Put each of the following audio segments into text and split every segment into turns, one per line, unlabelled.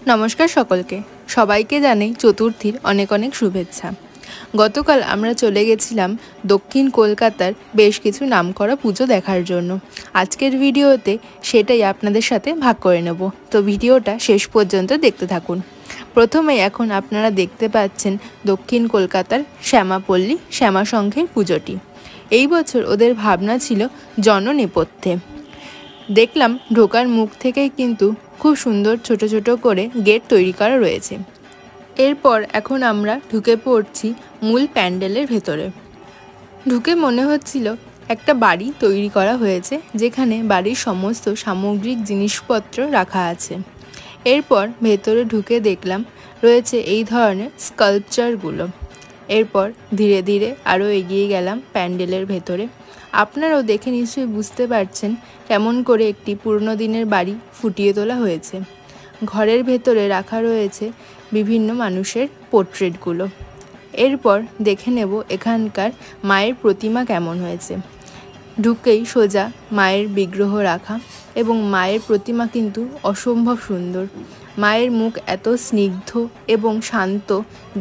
নমস্কার সকলকে, সবাইকে জানাই চতুর্থীর অনেক অনেক শুভেচ্ছা। গতকাল আমরা চলে গেছিলাম দক্ষিণ কলকাতার বেশ কিছু নামকরা পুজো দেখার জন্য। আজকের ভিডিওতে সেটাই আপনাদের সাথে ভাগ করে নেব, তো ভিডিওটা শেষ পর্যন্ত দেখতে থাকুন। প্রথমে এখন আপনারা দেখতে পাচ্ছেন দক্ষিণ কলকাতার শ্যামাপল্লী শ্যামা সংঘের পুজোটি। এই বছর ওদের ভাবনা ছিল জননেপথ্যে। দেখলাম ঢোকার মুখ থেকেই কিন্তু খুব সুন্দর ছোট ছোট করে গেট তৈরি করা রয়েছে। এরপর এখন আমরা ঢুকে পড়ছি মূল প্যান্ডেলের ভেতরে। ঢুকে মনে হচ্ছিল একটা বাড়ি তৈরি করা হয়েছে, যেখানে বাড়ির সমস্ত সামগ্রিক জিনিসপত্র রাখা আছে। এরপর ভেতরে ঢুকে দেখলাম রয়েছে এই ধরনের স্কাল্পচারগুলো। এরপর ধীরে ধীরে আরও এগিয়ে গেলাম প্যান্ডেলের ভেতরে। আপনারাও দেখে নিশ্চয়ই বুঝতে পারছেন কেমন করে একটি পুরনো দিনের বাড়ি ফুটিয়ে তোলা হয়েছে। ঘরের ভেতরে রাখা রয়েছে বিভিন্ন মানুষের পোর্ট্রেটগুলো। এরপর দেখে নেব এখানকার মায়ের প্রতিমা কেমন হয়েছে। ঢুকেই সোজা মায়ের বিগ্রহ রাখা, এবং মায়ের প্রতিমা কিন্তু অসম্ভব সুন্দর। মায়ের মুখ এত স্নিগ্ধ এবং শান্ত,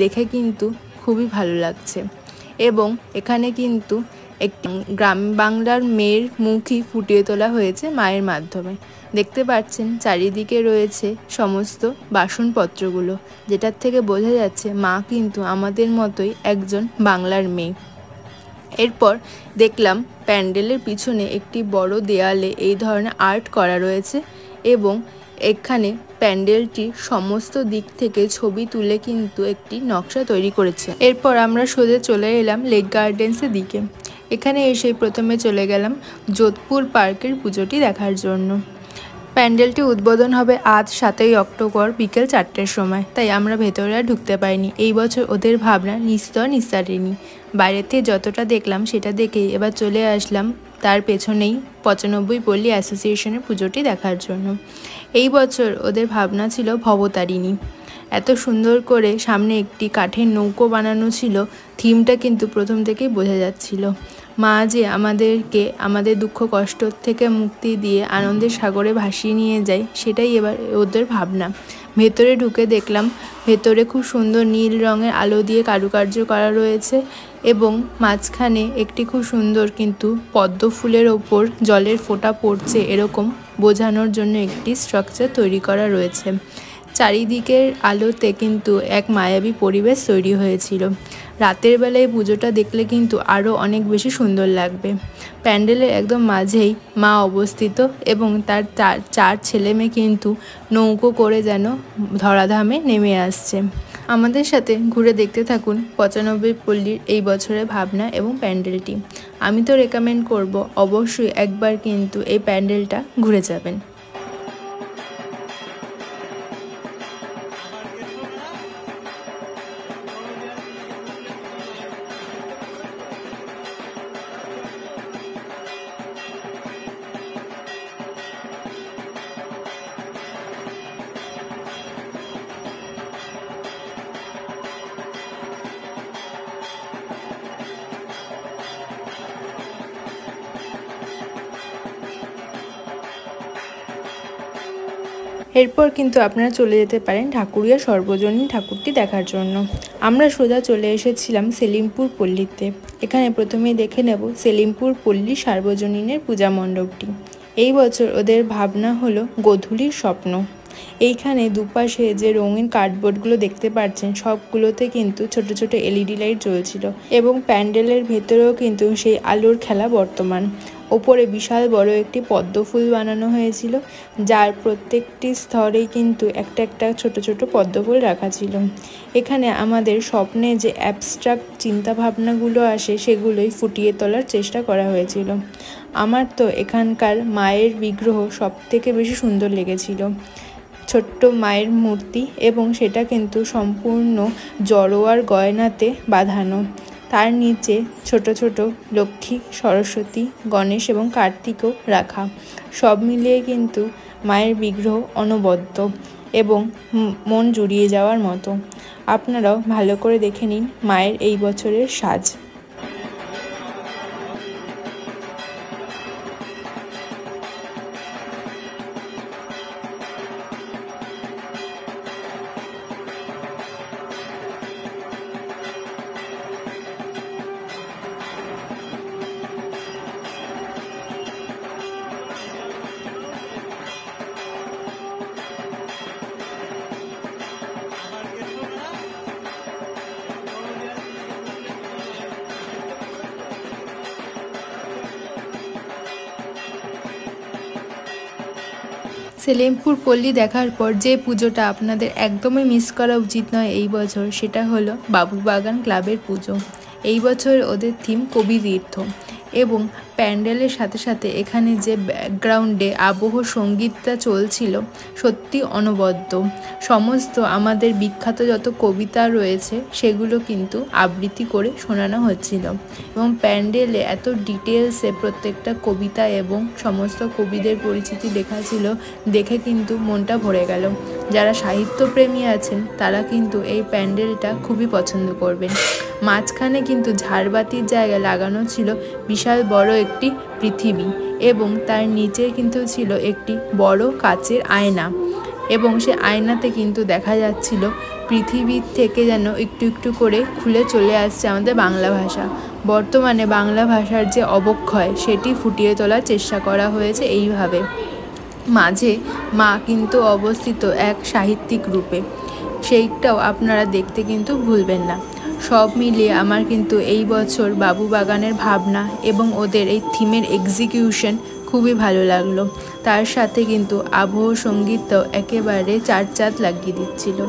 দেখে কিন্তু খুবই ভালো লাগছে। এবং এখানে কিন্তু একটি গ্রাম বাংলার মেয়ের মুখই ফুটিয়ে তোলা হয়েছে মায়ের মাধ্যমে। দেখতে পাচ্ছেন চারিদিকে রয়েছে সমস্ত বাসনপত্রগুলো, যেটার থেকে বোঝা যাচ্ছে মা কিন্তু আমাদের মতোই একজন বাংলার মেয়ে। এরপর দেখলাম প্যান্ডেলের পিছনে একটি বড় দেয়ালে এই ধরনের আর্ট করা রয়েছে, এবং এখানে প্যান্ডেলটির সমস্ত দিক থেকে ছবি তুলে কিন্তু একটি নকশা তৈরি করেছে। এরপর আমরা সোজা চলে এলাম লেক গার্ডেন্সের দিকে। এখানে এসে প্রথমে চলে গেলাম যোধপুর পার্কের পুজোটি দেখার জন্য। প্যান্ডেলটি উদ্বোধন হবে আজ 7ই অক্টোবর বিকেল 4টের সময়, তাই আমরা ভেতরে আর ঢুকতে পারিনি। এই বছর ওদের ভাবনা নিস্তর নিস্তারিণী। বাইরেতে যতটা দেখলাম সেটা দেখেই এবার চলে আসলাম তার পেছনেই 95 পল্লী অ্যাসোসিয়েশনের পুজোটি দেখার জন্য। এই বছর ওদের ভাবনা ছিল ভবতারিণী। এত সুন্দর করে সামনে একটি কাঠের নৌকো বানানো ছিল, থিমটা কিন্তু প্রথম থেকেই বোঝা যাচ্ছিল। মা যে আমাদেরকে আমাদের দুঃখ কষ্ট থেকে মুক্তি দিয়ে আনন্দের সাগরে ভাসিয়ে নিয়ে যায়, সেটাই এবার ওদের ভাবনা। ভেতরে ঢুকে দেখলাম ভেতরে খুব সুন্দর নীল রঙের আলো দিয়ে কারুকার্য করা রয়েছে, এবং মাঝখানে একটি খুব সুন্দর কিন্তু পদ্ম ফুলের ওপর জলের ফোঁটা পড়ছে এরকম বোঝানোর জন্য একটি স্ট্রাকচার তৈরি করা রয়েছে। চারিদিকের আলোতে কিন্তু এক মায়াবী পরিবেশ তৈরি হয়েছিল। রাতের বেলায় পুজোটা দেখলে কিন্তু আরও অনেক বেশি সুন্দর লাগবে। প্যান্ডেলের একদম মাঝেই মা অবস্থিত, এবং তার চার ছেলে মেয়ে কিন্তু নৌকো করে যেন ধরাধামে নেমে আসছে। আমাদের সাথে ঘুরে দেখতে থাকুন 95 পল্লীর এই বছরের ভাবনা এবং প্যান্ডেলটি। আমি তো রেকমেন্ড করব অবশ্যই একবার কিন্তু এই প্যান্ডেলটা ঘুরে যাবেন। এরপর কিন্তু আপনারা চলে যেতে পারেন ঢাকুরিয়া সর্বজনীন ঠাকুরটি দেখার জন্য। আমরা সোজা চলে এসেছিলাম সেলিমপুর পল্লীতে। এখানে প্রথমেই দেখে নেব সেলিমপুর পল্লী সার্বজনীনের পূজা মণ্ডপটি। এই বছর ওদের ভাবনা হলো গোধূলির স্বপ্ন। এইখানে দুপাশে যে রঙিন কার্ডবোর্ডগুলো দেখতে পাচ্ছেন, সবগুলোতে কিন্তু ছোট ছোট এলইডি লাইট জ্বলছিল, এবং প্যান্ডেলের ভেতরেও কিন্তু সেই আলোর খেলা বর্তমান। ওপরে বিশাল বড় একটি পদ্ম ফুল বানানো হয়েছিল, যার প্রত্যেকটি স্তরেই কিন্তু একটা একটা ছোট ছোট পদ্ম ফুল রাখা ছিল। এখানে আমাদের স্বপ্নে যে অ্যাবস্ট্রাক্ট চিন্তাভাবনাগুলো আসে, সেগুলোই ফুটিয়ে তোলার চেষ্টা করা হয়েছিল। আমার তো এখানকার মায়ের বিগ্রহ সবথেকে বেশি সুন্দর লেগেছিল। ছোট্ট মায়ের মূর্তি, এবং সেটা কিন্তু সম্পূর্ণ জড়োয়ার গয়নাতে বাঁধানো। তার নিচে ছোট ছোট লক্ষ্মী, সরস্বতী, গণেশ এবং কার্তিকও রাখা। সব মিলিয়ে কিন্তু মায়ের বিগ্রহ অনবদ্য এবং মন জুড়িয়ে যাওয়ার মতো। আপনারাও ভালো করে দেখে নিন মায়ের এই বছরের সাজ। সেলিমপুর পল্লী দেখার পর যে পুজোটা আপনাদের একদমই মিস করা উচিত নয় এই বছর, সেটা হলো বাবুবাগান ক্লাবের পুজো। এই বছর ওদের থিম কবি তীর্থ, এবং প্যান্ডেলের সাথে সাথে এখানে যে ব্যাকগ্রাউন্ডে আবহ সঙ্গীতটা চলছিল সত্যি অনবদ্য। সমস্ত আমাদের বিখ্যাত যত কবিতা রয়েছে সেগুলো কিন্তু আবৃত্তি করে শোনানো হচ্ছিল, এবং প্যান্ডেলে এত ডিটেলসে প্রত্যেকটা কবিতা এবং সমস্ত কবিদের পরিচিতি লেখা ছিল, দেখে কিন্তু মনটা ভরে গেল। যারা সাহিত্যপ্রেমী আছেন তারা কিন্তু এই প্যান্ডেলটা খুবই পছন্দ করবেন। মাঝখানে কিন্তু ঝাড়বাতির জায়গায় লাগানো ছিল বিশাল বড় একটি পৃথিবী, এবং তার নিচে কিন্তু ছিল একটি বড় কাচের আয়না, এবং সে আয়নাতে কিন্তু দেখা যাচ্ছিল পৃথিবীর থেকে যেন একটু একটু করে খুলে চলে আসছে আমাদের বাংলা ভাষা। বর্তমানে বাংলা ভাষার যে অবক্ষয় সেটি ফুটিয়ে তোলার চেষ্টা করা হয়েছে এইভাবে। মাঝে মা কিন্তু অবস্থিত এক সাহিত্যিক রূপে, সেইটাও আপনারা দেখতে কিন্তু ভুলবেন না। সব মিলিয়ে আমার কিন্তু এই বছর বাবুবাগানের ভাবনা এবং ওদের এই থিমের এক্সিকিউশন খুবই ভালো লাগলো। তার সাথে কিন্তু আবহ সঙ্গীতটাও একেবারে চার চাঁদ লাগিয়ে দিচ্ছিল।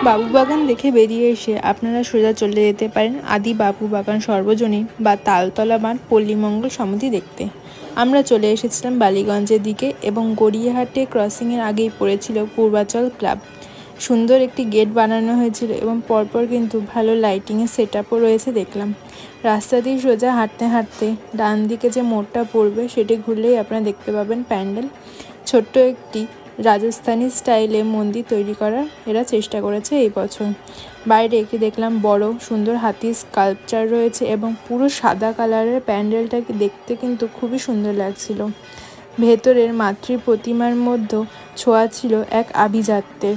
বাবুবাগান দেখে বেরিয়ে এসে আপনারা সোজা চলে যেতে পারেন আদি বাবুবাগান সর্বজনীন বা তালতলা মাঠ পল্লীমঙ্গল সমিতি দেখতে। আমরা চলে এসেছিলাম বালিগঞ্জের দিকে, এবং গড়িয়াহাটে ক্রসিংয়ের আগেই পড়েছিল পূর্বাচল ক্লাব। সুন্দর একটি গেট বানানো হয়েছিল, এবং পরপর কিন্তু ভালো লাইটিংয়ের সেট আপও রয়েছে দেখলাম। রাস্তা দিয়ে সোজা হাঁটতে হাঁটতে ডান দিকে যে মোড়টা পড়বে সেটি ঘুরলেই আপনারা দেখতে পাবেন প্যান্ডেল। ছোট্ট একটি রাজস্থানী স্টাইলে মন্দির তৈরি করার এরা চেষ্টা করেছে এই বছর। বাইরে একটি দেখলাম বড় সুন্দর হাতির স্কাল্পচার রয়েছে, এবং পুরো সাদা কালারের প্যান্ডেলটাকে দেখতে কিন্তু খুবই সুন্দর লাগছিল। ভেতরের মাতৃ প্রতিমার মধ্যে ছোঁয়া ছিল এক আভিজাত্যের।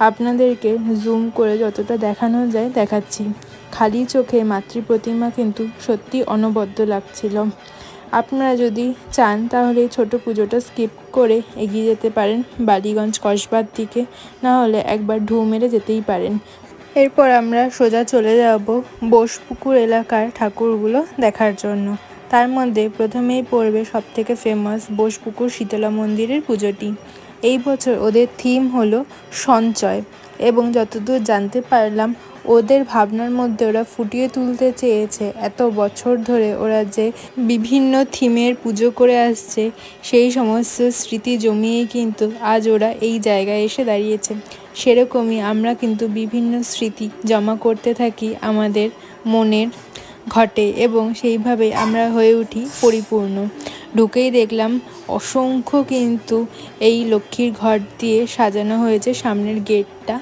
আপনাদেরকে জুম করে যতটা দেখানো যায় দেখাচ্ছি। খালি চোখে মাতৃ প্রতিমা কিন্তু সত্যি অনবদ্য লাগছিল। আপনারা যদি চান তাহলে এই ছোটো পুজোটা স্কিপ করে এগিয়ে যেতে পারেন বালিগঞ্জ কসবার দিকে, না হলে একবার ঢু মেরে যেতেই পারেন। এরপর আমরা সোজা চলে যাব বোসপুকুর এলাকার ঠাকুরগুলো দেখার জন্য। তার মধ্যে প্রথমেই পড়বে সবথেকে ফেমাস বোসপুকুর শীতলা মন্দিরের পুজোটি। এই বছর ওদের থিম হলো সঞ্চয়, এবং যতদূর জানতে পারলাম ওদের ভাবনার মধ্যে ওরা ফুটিয়ে তুলতে চেয়েছে এত বছর ধরে ওরা যে বিভিন্ন থিমের পুজো করে আসছে সেই সমস্ত স্মৃতি জমিয়েই কিন্তু আজ ওরা এই জায়গায় এসে দাঁড়িয়েছে। সেরকমই আমরা কিন্তু বিভিন্ন স্মৃতি জমা করতে থাকি আমাদের মনের ঘটে, এবং সেইভাবে আমরা হয়ে উঠি পরিপূর্ণ। ঢুকেই দেখলাম অসংখ্য কিন্তু এই লক্ষ্মীর ঘর দিয়ে সাজানো হয়েছে সামনের গেটটা,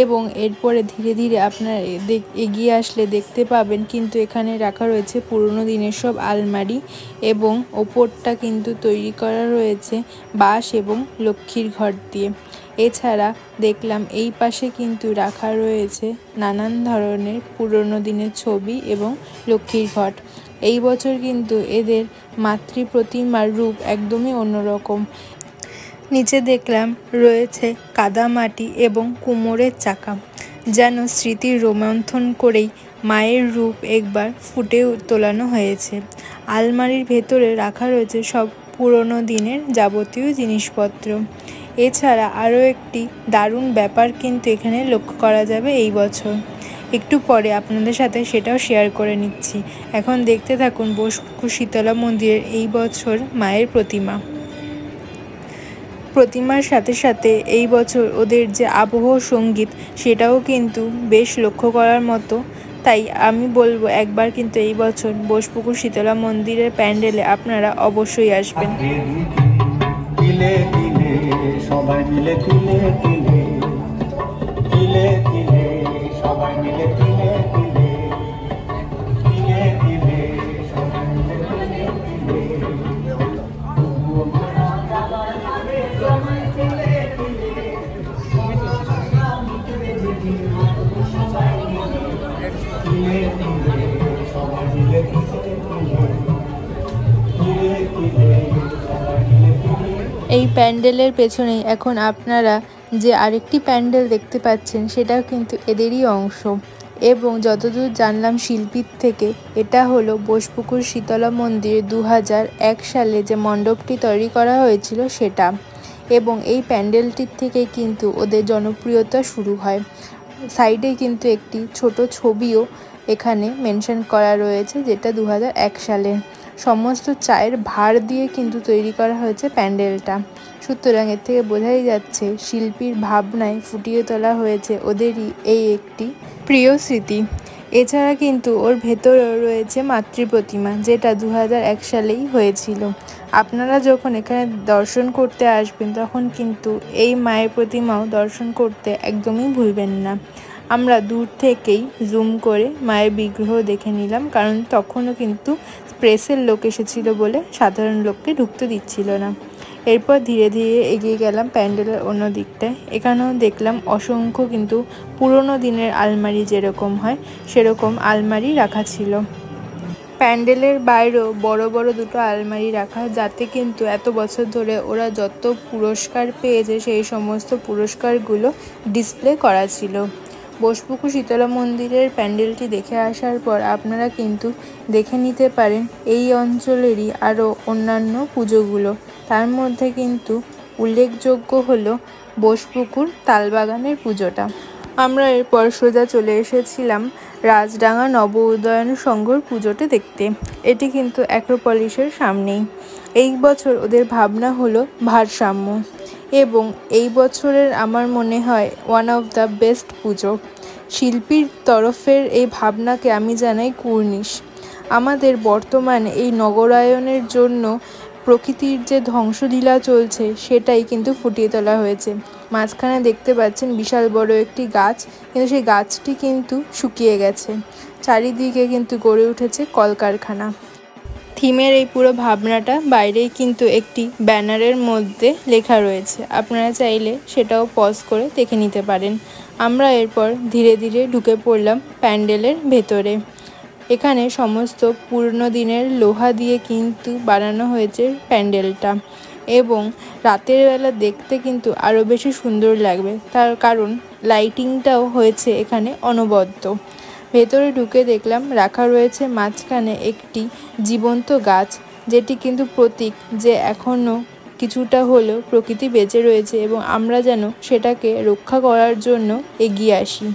এবং এরপরে ধীরে ধীরে আপনারা এগিয়ে আসলে দেখতে পাবেন কিন্তু এখানে রাখা রয়েছে পুরনো দিনের সব আলমারি, এবং ওপরটা কিন্তু তৈরি করা রয়েছে বাঁশ এবং লক্ষ্মীর ঘর দিয়ে। এছাড়া দেখলাম এই পাশে কিন্তু রাখা রয়েছে নানান ধরনের পুরনো দিনের ছবি এবং লক্ষ্মীর ঘট। এই বছর কিন্তু এদের মাতৃ প্রতিমার রূপ একদমই অন্যরকম। নিচে দেখলাম রয়েছে কাদামাটি এবং কুমোরের চাকা, যেন স্মৃতির রোমন্থন করেই মায়ের রূপ একবার ফুটে তোলানো হয়েছে। আলমারির ভেতরে রাখা রয়েছে সব পুরনো দিনের যাবতীয় জিনিসপত্র। এছাড়া আরও একটি দারুণ ব্যাপার কিন্তু এখানে লক্ষ্য করা যাবে এই বছর, একটু পরে আপনাদের সাথে সেটাও শেয়ার করে নিচ্ছি। এখন দেখতে থাকুন বোসপুকুর শীতলা মন্দিরের এই বছর মায়ের প্রতিমার সাথে সাথে এই বছর ওদের যে আবহ সঙ্গীত সেটাও কিন্তু বেশ লক্ষ্য করার মতো। তাই আমি বলবো একবার কিন্তু এই বছর বোসপুকুর শীতলা মন্দিরের প্যান্ডেলে আপনারা অবশ্যই আসবেন। সবাই মিলে তিলে তিলে তিলে তিলে সবাই মিলে তিলে তিলে এই প্যান্ডেলের পেছনেই এখন আপনারা যে আরেকটি প্যান্ডেল দেখতে পাচ্ছেন সেটাও কিন্তু এদেরই অংশ। এবং যতদূর জানলাম শিল্পীর থেকে, এটা হলো বোসপুকুর শীতলা মন্দিরে 2001 সালে যে মণ্ডপটি তৈরি করা হয়েছিল সেটা। এবং এই প্যান্ডেলটির থেকে কিন্তু ওদের জনপ্রিয়তা শুরু হয়। সাইডে কিন্তু একটি ছোট ছবিও এখানে মেনশন করা রয়েছে, যেটা 2001 সালে। সমস্ত চায়ের ভাঁড় দিয়ে কিন্তু তৈরি করা হয়েছে প্যান্ডেলটা। সুতরাং এর থেকে বোঝাই যাচ্ছে শিল্পীর ভাবনায় ফুটিয়ে তোলা হয়েছে ওদেরই এই একটি প্রিয় স্মৃতি। এছাড়া কিন্তু ওর ভেতরেও রয়েছে মাতৃ প্রতিমা, যেটা 2001 সালেই হয়েছিল। আপনারা যখন এখানে দর্শন করতে আসবেন তখন কিন্তু এই মায়ের প্রতিমাও দর্শন করতে একদমই ভুলবেন না। আমরা দূর থেকেই জুম করে মায়ের বিগ্রহ দেখে নিলাম, কারণ তখনও কিন্তু প্রেসের লোক এসেছিল বলে সাধারণ লোককে ঢুকতে দিচ্ছিল না। এরপর ধীরে ধীরে এগিয়ে গেলাম প্যান্ডেলের অন্য দিকটায়। এখানেও দেখলাম অসংখ্য কিন্তু পুরনো দিনের আলমারি যেরকম হয় সেরকম আলমারি রাখা ছিল। প্যান্ডেলের বাইরেও বড় বড় দুটো আলমারি রাখা, যাতে কিন্তু এত বছর ধরে ওরা যত পুরস্কার পেয়েছে সেই সমস্ত পুরস্কারগুলো ডিসপ্লে করা ছিল। বোসপুকুর শীতলা মন্দিরের প্যান্ডেলটি দেখে আসার পর আপনারা কিন্তু দেখে নিতে পারেন এই অঞ্চলেরই আরও অন্যান্য পুজোগুলো। তার মধ্যে কিন্তু উল্লেখযোগ্য হলো বোসপুকুর তালবাগানের পুজোটা। আমরা এরপর সোজা চলে এসেছিলাম রাজডাঙ্গা নব উদয়ন সংঘর পুজোটা দেখতে। এটি কিন্তু অ্যাক্রোপলিসের সামনেই। এই বছর ওদের ভাবনা হলো ভারসাম্য, এবং এই বছরের আমার মনে হয় ওয়ান অফ দ্য বেস্ট পুজো। শিল্পীর তরফের এই ভাবনাকে আমি জানাই কুর্নিশ। আমাদের বর্তমানে এই নগরায়নের জন্য প্রকৃতির যে ধ্বংসলীলা চলছে সেটাই কিন্তু ফুটিয়ে তোলা হয়েছে। মাঝখানে দেখতে পাচ্ছেন বিশাল বড় একটি গাছ, কিন্তু সেই গাছটি কিন্তু শুকিয়ে গেছে। চারিদিকে কিন্তু গড়ে উঠেছে কলকারখানা। থিমের এই পুরো ভাবনাটা বাইরেই কিন্তু একটি ব্যানারের মধ্যে লেখা রয়েছে, আপনারা চাইলে সেটাও পজ করে দেখে নিতে পারেন। আমরা এরপর ধীরে ধীরে ঢুকে পড়লাম প্যান্ডেলের ভেতরে। এখানে সমস্ত পুরনো দিনের লোহা দিয়ে কিন্তু বানানো হয়েছে প্যান্ডেলটা, এবং রাতের বেলা দেখতে কিন্তু আরও বেশি সুন্দর লাগবে, তার কারণ লাইটিংটাও হয়েছে এখানে অনবদ্য। ভেতরে ঢুকে দেখলাম রাখা রয়েছে মাঝখানে একটি জীবন্ত গাছ, যেটি কিন্তু প্রতীক যে এখনও কিছুটা হলেও প্রকৃতি বেঁচে রয়েছে এবং আমরা যেন সেটাকে রক্ষা করার জন্য এগিয়ে আসি।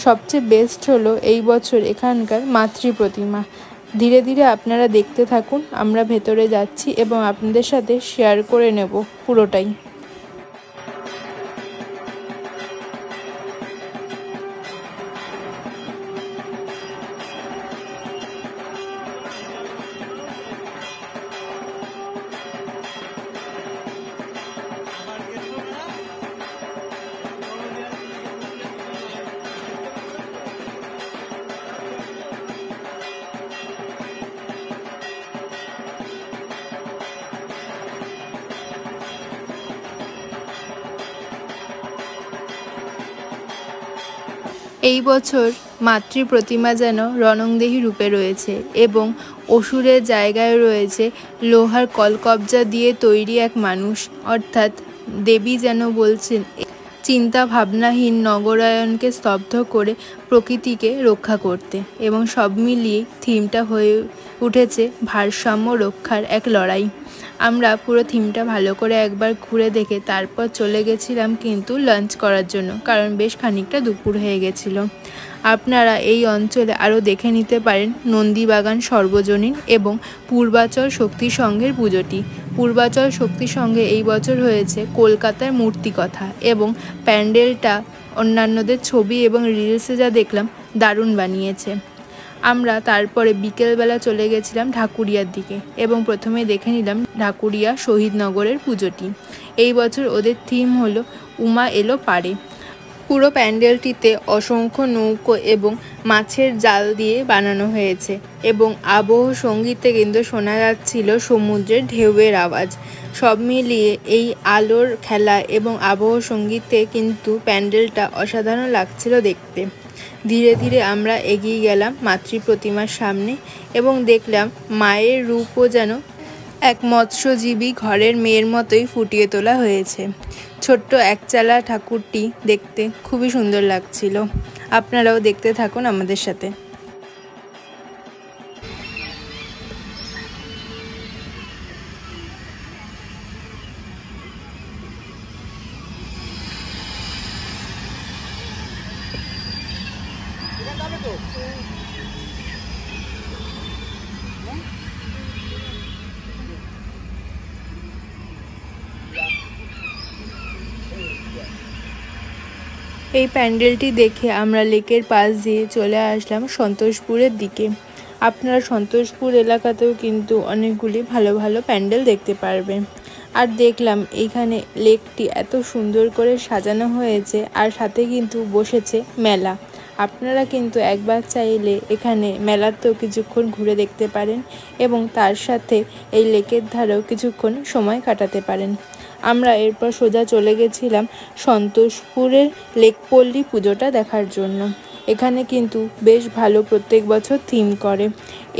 সবচেয়ে বেস্ট হলো এই বছর এখানকার মাতৃ প্রতিমা। ধীরে ধীরে আপনারা দেখতে থাকুন, আমরা ভেতরে যাচ্ছি এবং আপনাদের সাথে শেয়ার করে নেব পুরোটাই। এই বছর মাতৃ প্রতিমা যেন রণংদেহী রূপে রয়েছে এবং অসুরের জায়গায় রয়েছে লোহার কলকবজা দিয়ে তৈরি এক মানুষ, অর্থাৎ দেবী যেন বলছেন চিন্তা ভাবনাহীন নগরায়নকে স্তব্ধ করে প্রকৃতিকে রক্ষা করতে। এবং সব মিলিয়ে থিমটা হয়ে উঠেছে ভারসাম্য রক্ষার এক লড়াই। আমরা পুরো থিমটা ভালো করে একবার ঘুরে দেখে তারপর চলে গেছিলাম কিন্তু লাঞ্চ করার জন্য, কারণ বেশ খানিকটা দুপুর হয়ে গেছিল। আপনারা এই অঞ্চলে আরও দেখে নিতে পারেন নন্দীবাগান সর্বজনীন এবং পূর্বাচল শক্তি সংঘের পুজোটি। পূর্বাচল শক্তি সংঘে এই বছর হয়েছে কলকাতার মূর্তি কথা, এবং প্যান্ডেলটা অন্যান্যদের ছবি এবং রিলসে যা দেখলাম দারুণ বানিয়েছে। আমরা তারপরে বিকেলবেলা চলে গেছিলাম ঢাকুরিয়ার দিকে এবং প্রথমে দেখে নিলাম ঢাকুরিয়া শহীদনগরের পুজোটি। এই বছর ওদের থিম হলো উমা এলো পারে। পুরো প্যান্ডেলটিতে অসংখ্য নৌকো এবং মাছের জাল দিয়ে বানানো হয়েছে, এবং আবহ সঙ্গীতে কিন্তু শোনা যাচ্ছিল সমুদ্রের ঢেউয়ের আওয়াজ। সব মিলিয়ে এই আলোর খেলা এবং আবহ সঙ্গীতে কিন্তু প্যান্ডেলটা অসাধারণ লাগছিল দেখতে। ধীরে ধীরে আমরা এগিয়ে গেলাম মাতৃ প্রতিমার সামনে এবং দেখলাম মায়ের রূপও যেন এক মৎস্যজীবী ঘরের মেয়ের মতোই ফুটিয়ে তোলা হয়েছে। ছোট্ট একচালা ঠাকুরটি দেখতে খুবই সুন্দর লাগছিল। আপনারাও দেখতে থাকুন আমাদের সাথে। এই প্যান্ডেলটি দেখে আমরা লেকের পাশ দিয়ে চলে আসলাম সন্তোষপুরের দিকে। আপনারা সন্তোষপুর এলাকাতেও কিন্তু অনেকগুলি ভালো ভালো প্যান্ডেল দেখতে পারবেন। আর দেখলাম এইখানে লেকটি এত সুন্দর করে সাজানো হয়েছে, আর সাথে কিন্তু বসেছে মেলা। আপনারা কিন্তু একবার চাইলে এখানে মেলাতেও কিছুক্ষণ ঘুরে দেখতে পারেন এবং তার সাথে এই লেকের ধারেও কিছুক্ষণ সময় কাটাতে পারেন। আমরা এরপর সোজা চলে গেছিলাম সন্তোষপুরের লেকপল্লী পুজোটা দেখার জন্য। এখানে কিন্তু বেশ ভালো প্রত্যেক বছর থিম করে।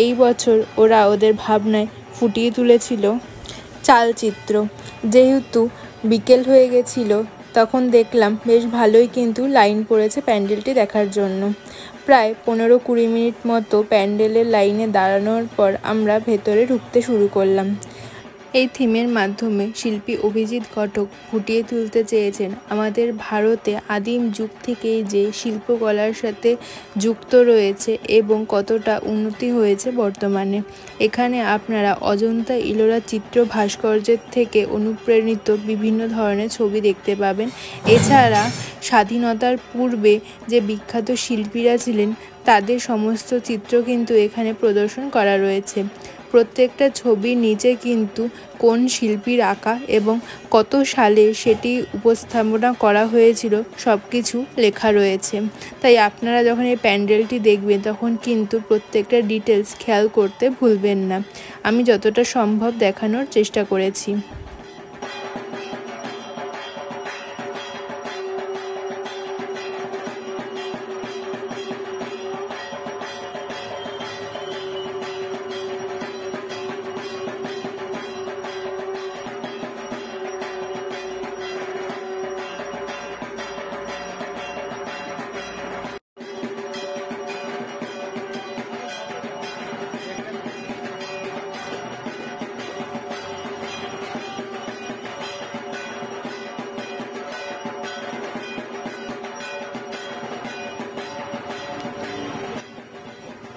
এই বছর ওরা ওদের ভাবনায় ফুটিয়ে তুলেছিল চালচিত্র। যেহেতু বিকেল হয়ে গেছিল, তখন দেখলাম বেশ ভালোই কিন্তু লাইন পড়েছে প্যান্ডেলটি দেখার জন্য। প্রায় 15-20 মিনিট মতো প্যান্ডেলের লাইনে দাঁড়ানোর পর আমরা ভেতরে ঢুকতে শুরু করলাম। এই থিমের মাধ্যমে শিল্পী অভিজিৎ ঘটক ফুটিয়ে তুলতে চেয়েছেন আমাদের ভারতে আদিম যুগ থেকেই যে শিল্পকলার সাথে যুক্ত রয়েছে এবং কতটা উন্নতি হয়েছে বর্তমানে। এখানে আপনারা অজন্তা ইলোরা চিত্র ভাস্কর্যের থেকে অনুপ্রাণিত বিভিন্ন ধরনের ছবি দেখতে পাবেন। এছাড়া স্বাধীনতার পূর্বে যে বিখ্যাত শিল্পীরা ছিলেন তাদের সমস্ত চিত্র কিন্তু এখানে প্রদর্শন করা রয়েছে। প্রত্যেকটা ছবির নিচে কিন্তু কোন শিল্পীর আঁকা এবং কত সালে সেটি উপস্থাপনা করা হয়েছিল সব কিছু লেখা রয়েছে। তাই আপনারা যখন এই প্যান্ডেলটি দেখবেন তখন কিন্তু প্রত্যেকটা ডিটেলস খেয়াল করতে ভুলবেন না। আমি যতটা সম্ভব দেখানোর চেষ্টা করেছি।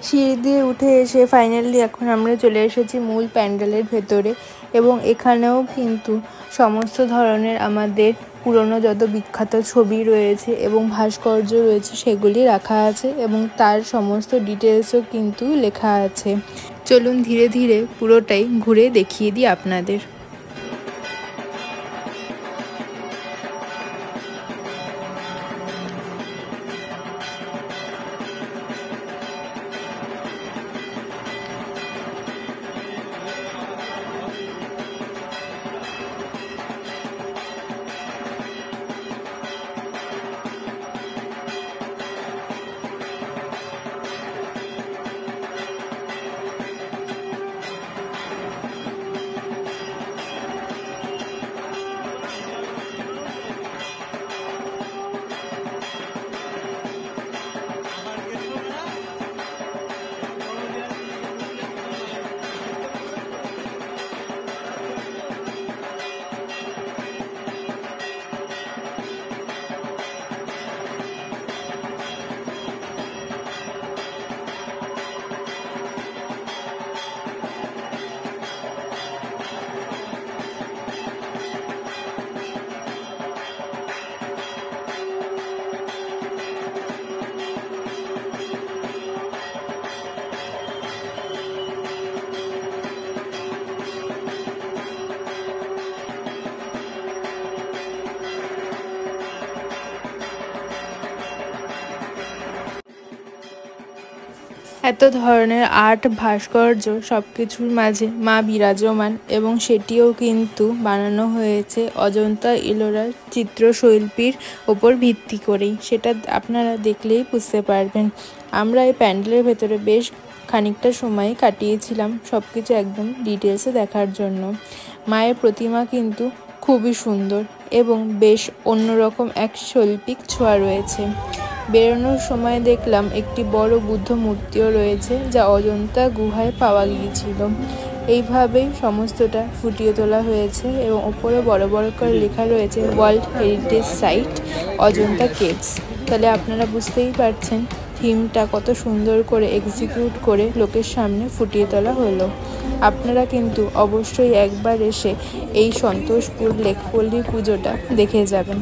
সিঁড়ি দিয়ে উঠে এসে ফাইনালি এখন আমরা চলে এসেছি মূল প্যান্ডেলের ভেতরে এবং এখানেও কিন্তু সমস্ত ধরনের আমাদের পুরনো যত বিখ্যাত ছবি রয়েছে এবং ভাস্কর্য রয়েছে সেগুলি রাখা আছে এবং তার সমস্ত ডিটেলসও কিন্তু লেখা আছে। চলুন ধীরে ধীরে পুরোটাই ঘুরে দেখিয়ে দিই আপনাদের। এত ধরনের আর্ট ভাস্কর্য সব কিছুর মাঝে মা বিরাজমান এবং সেটিও কিন্তু বানানো হয়েছে অজন্তা ইলোরা চিত্রশৈল্পীর ওপর ভিত্তি করেই। সেটা আপনারা দেখলেই বুঝতে পারবেন। আমরা এই প্যান্ডেলের ভেতরে বেশ খানিকটা সময় কাটিয়েছিলাম সব কিছু একদম ডিটেলসে দেখার জন্য। মায়ের প্রতিমা কিন্তু খুবই সুন্দর এবং বেশ অন্যরকম এক শৈল্পিক ছোঁয়া রয়েছে। বেরোনোর সময় দেখলাম একটি বড় বুদ্ধ মূর্তিও রয়েছে, যা অজন্তা গুহায় পাওয়া গিয়েছিল। এইভাবেই সমস্তটা ফুটিয়ে তোলা হয়েছে এবং ওপরে বড় বড় করে লেখা রয়েছে world heritage site Ajanta caves. তাহলে আপনারা বুঝতেই পারছেন থিমটা কত সুন্দর করে এক্সিকিউট করে লোকের সামনে ফুটিয়ে তোলা হলো। আপনারা কিন্তু অবশ্যই একবার এসে এই সন্তোষপুর লেকপল্লী পুজোটা দেখে যাবেন।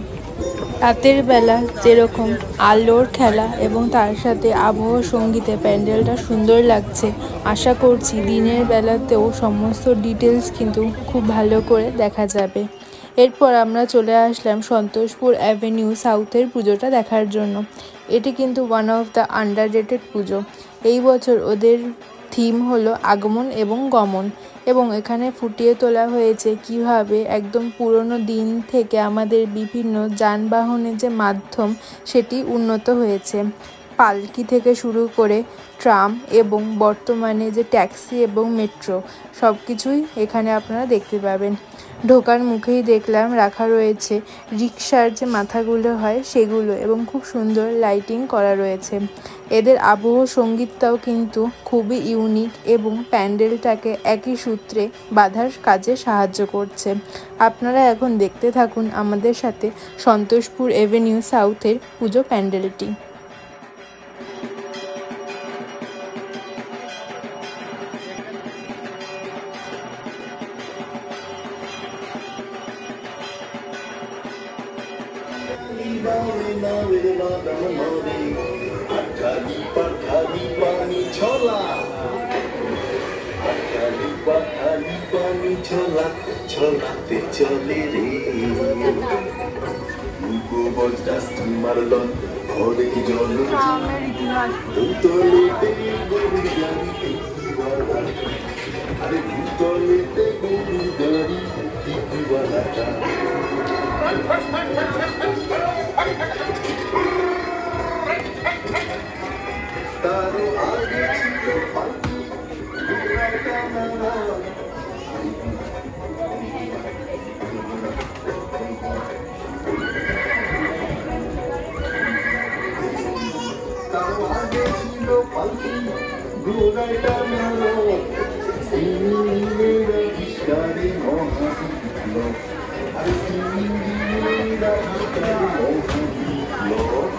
রাতের বেলা যেরকম আলোর খেলা এবং তার সাথে আবহ সঙ্গীতে প্যান্ডেলটা সুন্দর লাগছে, আশা করছি দিনের বেলাতেও সমস্ত ডিটেলস কিন্তু খুব ভালো করে দেখা যাবে। এরপর আমরা চলে আসলাম সন্তোষপুর অ্যাভিনিউ সাউথের পুজোটা দেখার জন্য। এটি কিন্তু ওয়ান অফ দ্য আন্ডাররেটেড পুজো। এই বছর ওদের থিম হলো আগমন এবং গমন, এবং এখানে ফুটিয়ে তোলা হয়েছে কিভাবে একদম পুরনো দিন থেকে আমাদের বিভিন্ন যানবাহনের যে মাধ্যম সেটি উন্নত হয়েছে। পালকি থেকে শুরু করে ট্রাম এবং বর্তমানে যে ট্যাক্সি এবং মেট্রো সব কিছুই এখানে আপনারা দেখতে পাবেন। ঢোকার মুখেই দেখলাম রাখা রয়েছে রিক্সার যে মাথাগুলো হয় সেগুলো, এবং খুব সুন্দর লাইটিং করা রয়েছে। এদের আবহ সঙ্গীতটাও কিন্তু খুবই ইউনিক এবং প্যান্ডেলটাকে একই সূত্রে বাঁধার কাজে সাহায্য করছে। আপনারা এখন দেখতে থাকুন আমাদের সাথে সন্তোষপুর এভিনিউ সাউথের পুজো প্যান্ডেলটি।
ছলাতে চলে রে বজটা মারল ঘরে জল ভূতলেতে গরু গাড়ি, আরে ভূতলেতে গরু গাড়ি টিকিওয়ালাটা তারও আগে ছিল পাখি ঘোড়ায় টানানো সিংহের আবিষ্কারে মহাবিপ্লব, আরে সিংহের আবিষ্কারে মহাবিপ্লব।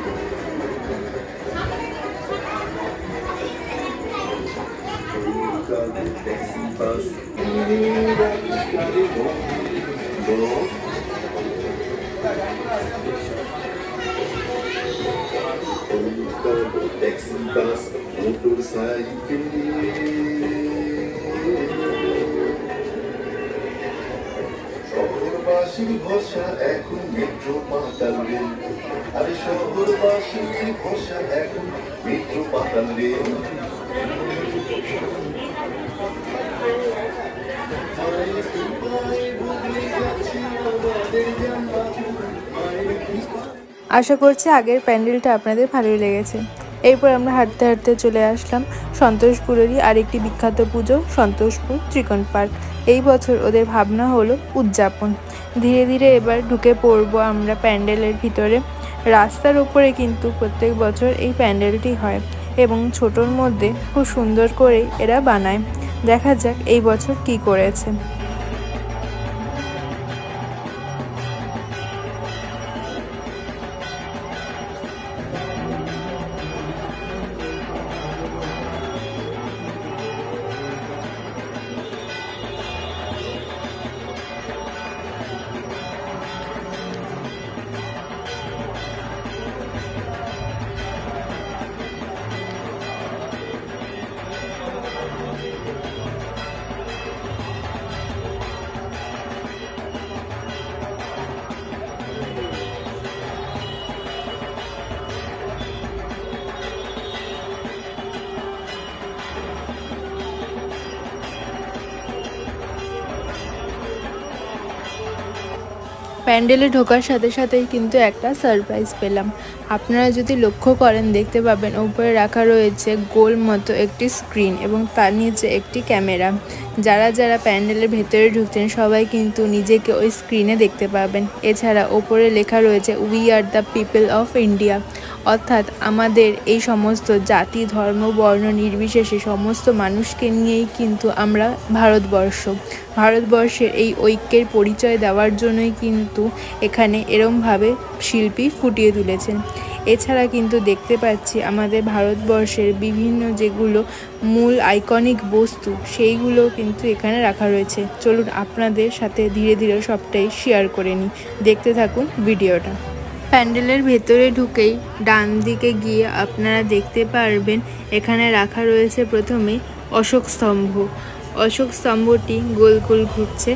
ট্যাক্সি বাস সিংহের আবিষ্কারে মহাবিপ্লব। ট্যাক্সি বাস মোটর সাইকেল শহরবাসীর ভরসা এখন মেট্রো পাতাল রেল, আরে শহরবাসীর ভরসা এখন মেট্রো পাতাল রেল।
আশা করছি আগের প্যান্ডেলটা আপনাদের ভালোই লেগেছে। এরপর আমরা হাঁটতে হাঁটতে চলে আসলাম সন্তোষপুরেরই আরেকটি বিখ্যাত পুজো সন্তোষপুর ত্রিকোণ পার্ক। এই বছর ওদের ভাবনা হলো উদযাপন। ধীরে ধীরে এবার ঢুকে পড়বো আমরা প্যান্ডেলের ভিতরে। রাস্তার ওপরে কিন্তু প্রত্যেক বছর এই প্যান্ডেলটি হয় এবং ছোটোর মধ্যে খুব সুন্দর করে এরা বানায়। দেখা যাক এই বছর কি করেছে। প্যান্ডেলে ঢোকার সাথে সাথেই কিন্তু একটা সারপ্রাইজ পেলাম। আপনারা যদি লক্ষ্য করেন দেখতে পাবেন উপরে রাখা রয়েছে গোল মতো একটি স্ক্রিন এবং তার নিচে একটি ক্যামেরা। যারা যারা প্যান্ডেলের ভেতরে ঢুকছেন সবাই কিন্তু নিজেকে ওই স্ক্রিনে দেখতে পাবেন। এছাড়া ওপরে লেখা রয়েছে we are the people of India, অর্থাৎ আমাদের এই সমস্ত জাতি ধর্ম বর্ণ নির্বিশেষে সমস্ত মানুষকে নিয়েই কিন্তু আমরা ভারতবর্ষের এই ঐক্যের পরিচয় দেওয়ার জন্যই কিন্তু এখানে এরমভাবে শিল্পী ফুটিয়ে তুলেছেন। এছাড়া কিন্তু দেখতে পাচ্ছি আমাদের ভারতবর্ষের বিভিন্ন যেগুলো মূল আইকনিক বস্তু সেইগুলো কিন্তু এখানে রাখা রয়েছে। চলুন আপনাদের সাথে ধীরে ধীরে সবটাই শেয়ার করে নিই, দেখতে থাকুন ভিডিওটা। প্যান্ডেলের ভেতরে ঢুকেই ডান দিকে গিয়ে আপনারা দেখতে পারবেন এখানে রাখা রয়েছে প্রথমে অশোক স্তম্ভটি গোল গোল ঘুরছে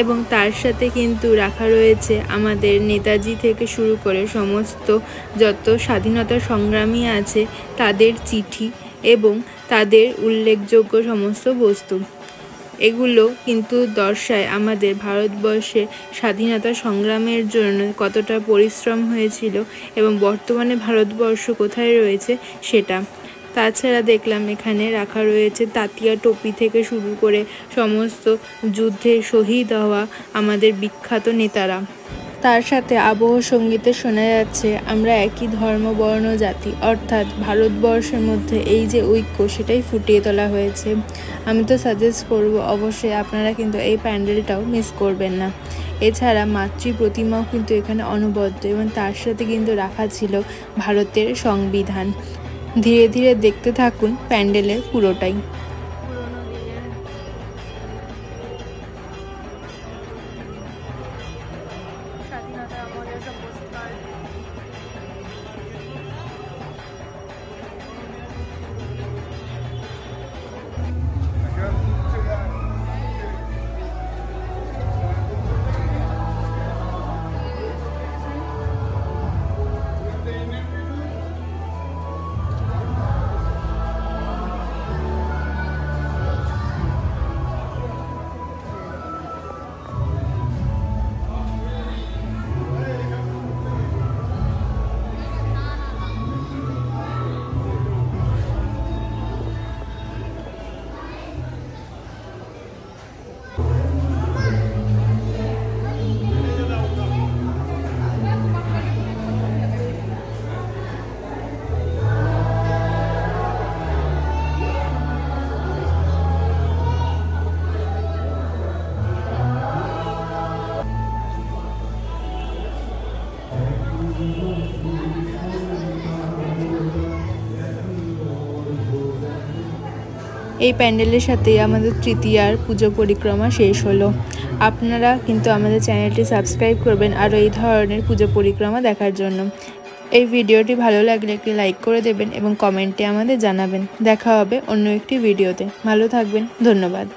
এবং তার সাথে কিন্তু রাখা রয়েছে আমাদের নেতাজি থেকে শুরু করে সমস্ত যত স্বাধীনতা সংগ্রামী আছে তাদের চিঠি এবং তাদের উল্লেখযোগ্য সমস্ত বস্তু। এগুলো কিন্তু দর্শায় আমাদের ভারতবর্ষের স্বাধীনতা সংগ্রামের জন্য কতটা পরিশ্রম হয়েছিল এবং বর্তমানে ভারতবর্ষ কোথায় রয়েছে সেটা। তাছাড়া দেখলাম এখানে রাখা রয়েছে তাতিয়া টোপি থেকে শুরু করে সমস্ত যুদ্ধে শহীদ হওয়া আমাদের বিখ্যাত নেতারা। তার সাথে আবহ সঙ্গীতে শোনা যাচ্ছে আমরা একই ধর্ম বর্ণ জাতি, অর্থাৎ ভারতবর্ষের মধ্যে এই যে ঐক্য সেটাই ফুটিয়ে তোলা হয়েছে। আমি তো সাজেস্ট করব অবশ্যই আপনারা কিন্তু এই প্যান্ডেলটাও মিস করবেন না। এছাড়া মাতৃ প্রতিমাও কিন্তু এখানে অনবদ্য এবং তার সাথে কিন্তু রাখা ছিল ভারতের সংবিধান। ধীরে ধীরে দেখতে থাকুন প্যান্ডেলের পুরোটাই। এই প্যান্ডেলের সাথেই আমাদের তৃতীয়ার পুজো পরিক্রমা শেষ হলো। আপনারা কিন্তু আমাদের চ্যানেলটি সাবস্ক্রাইব করবেন আরও এই ধরনের পুজো পরিক্রমা দেখার জন্য। এই ভিডিওটি ভালো লাগলে একটি লাইক করে দেবেন এবং কমেন্টে আমাদের জানাবেন। দেখা হবে অন্য একটি ভিডিওতে। ভালো থাকবেন, ধন্যবাদ।